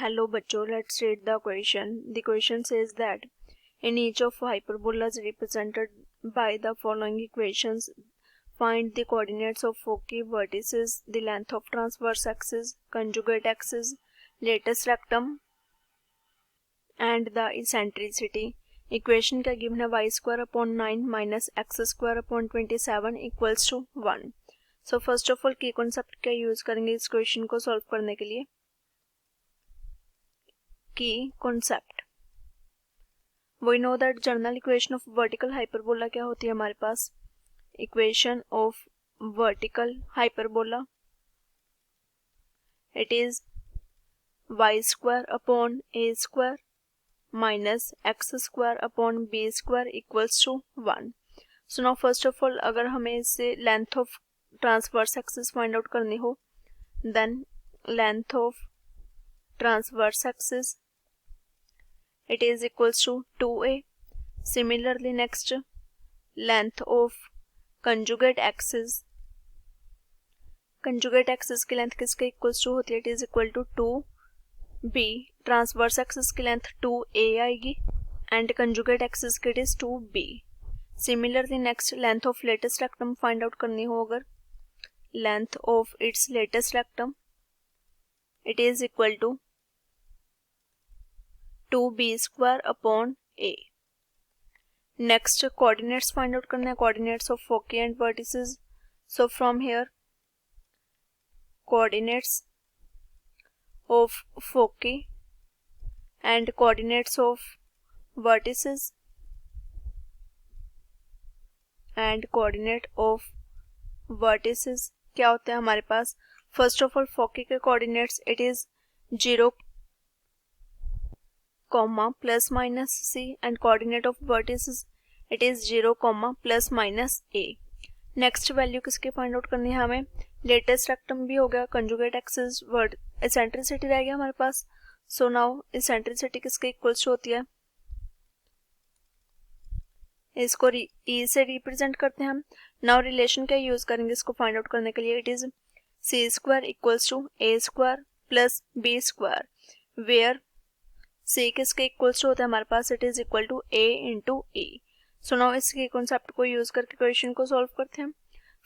Hello बच्चों, let's read the question. The question says that in each of hyperbolas represented by the following equations, find the coordinates of foci, vertices, the length of transverse axis, conjugate axis, latus rectum and the eccentricity. Equation का given है y square upon 9 minus x square upon 27 equals to 1. So first of all की concept क्या use करेंगे इस question को solve करने के लिए? की concept, we know that general equation of vertical hyperbola क्या होती है हमारे पास? Equation of vertical hyperbola, it is y square upon a square minus x square upon b square equals to 1. So now first of all अगर हमें इससे length of transverse axis find out करनी हो, then length of transverse axis it is equals to 2a. Similarly next, length of conjugate axis, conjugate axis की length किसके equals to होती है? It is equal to 2b. Transverse axis की length 2a आएगी and conjugate axis की it is 2b. Similarly next, length of latus rectum find out करनी हो अगर, length of its latus rectum it is equal to 2b square upon a. Next, coordinates find out करना है, coordinates of foci and vertices. So from here, coordinates of foci and coordinates of vertices and coordinate of vertices क्या होते हैं हमारे पास? First of all, foci के coordinates it is 0, plus minus c and coordinate of vertices it is 0, plus minus a. Next value किसके find out करनी है हमें? Latus rectum भी हो गया, कंजुगेट एक्सिस, वर्ड, एसेंट्रिसिटी रह गया हमारे पास. सो नाउ एसेंट्रिसिटी किसके इक्वल्स होती है? इसको ई से रिप्रेजेंट करते हैं हम. नाउ रिलेशन क्या यूज करेंगे इसको फाइंड आउट करने के लिए? It is c square equals to a square plus b square, where c किसके इक्वल्स टू होता है हमारे पास? It is equal to a into e. So now इसके कॉन्सेप्ट को यूज करके क्वेश्चन को सॉल्व करते हैं.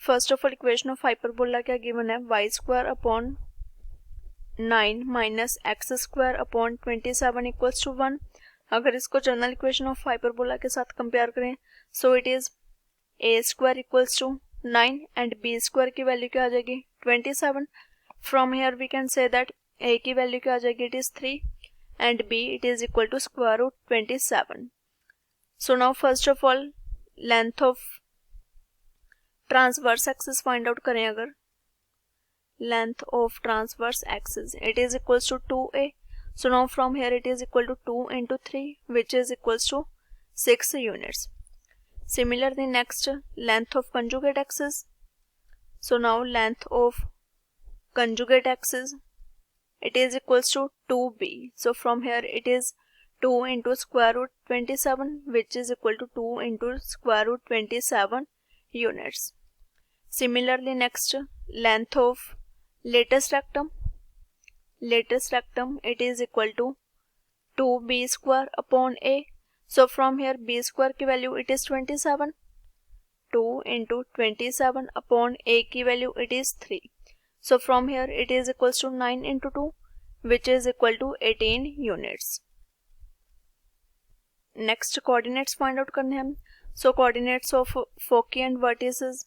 First of all equation of hyperbola क्या गिवन है? Y square upon 9 minus x square upon 27 equals to 1. अगर इसको जनरल इक्वेशन ऑफ हाइपरबोला के साथ कंपेयर करें, so it is a square equals to 9 and b square की value क्या आ जाएगी? 27. From here we can say that a की वैल्यू क्या आ जाएगी? It is 3 and b it is equal to square root 27. So now first of all length of transverse axis find out करें अगर, length of transverse axis it is equals to 2a. So now from here it is equal to 2 into 3 which is equals to 6 units. Similarly next, length of conjugate axis. So now length of conjugate axis it is equals to 2b. So from here it is 2 into square root 27 which is equal to 2 into square root 27 units. Similarly next, length of latus rectum. Latus rectum it is equal to 2b square upon a. So from here b square की value it is 27. 2 into 27 upon a की value it is 3. So from here it is equals to 9 into 2 which is equal to 18 units. Next, coordinates find out करने हम. So coordinates of foci and vertices.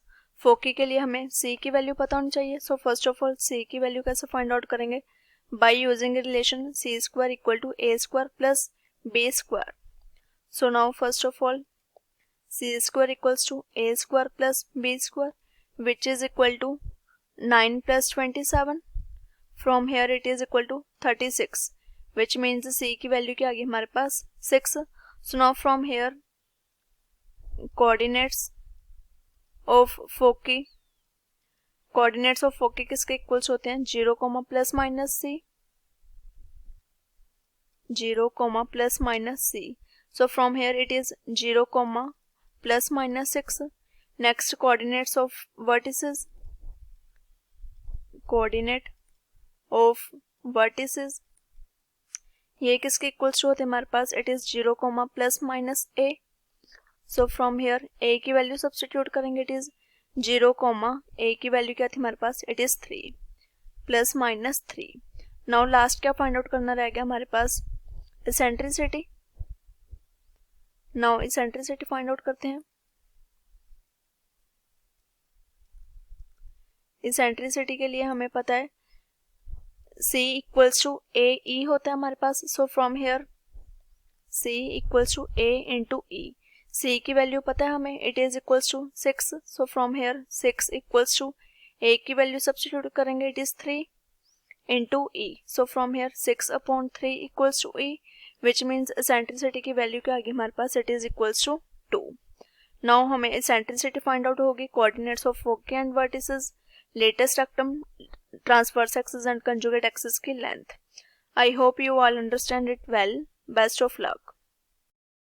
Foci के लिए हमें c की value पता होनी चाहिए. So first of all c की वैल्यू कैसे फाइंड आउट करेंगे? By using a relation c square equal to a square plus b square. So now first of all c square equals to a square plus b square which is equal to 9 plus 27. From here it is equal to 36 which means c की value क्या आ गई हमारे पास? 6. So now from here coordinates of foci, coordinates of foci किसके equals होते हैं? 0, plus minus c, 0, plus minus c. So from here it is 0, plus minus 6. Next, coordinates of vertices. Coordinate of vertices ये किसके equals to होते हैं हमारे पास, it is 0 comma plus minus a. So from here a की value substitute करेंगे, it is 0 comma a की value क्या थी हमारे पास, it is 3 plus minus 3. Now last क्या फाइंड आउट करना रह गया हमारे पास, eccentricity. Now eccentricity find out करते हैं. इसेंट्रिसिटी के लिए हमें पता है C equals to a e होता है हमारे पास. सो from here C equals to a into e. C की वैल्यू पता है हमें, it is equals to 6. So from here 6 equals to a की वैल्यू सब्स्टिट्यूट करेंगे, it is 3 into e. So from here 6 upon 3 equals to e, which means eccentricity की value क्या आ गई हमारे पास, it is equals to 2. Now हमें eccentricity find out होगी coordinates of foci and vertices, latus rectum, transverse axis and conjugate axis की length. I hope you all understand it well. Best of luck.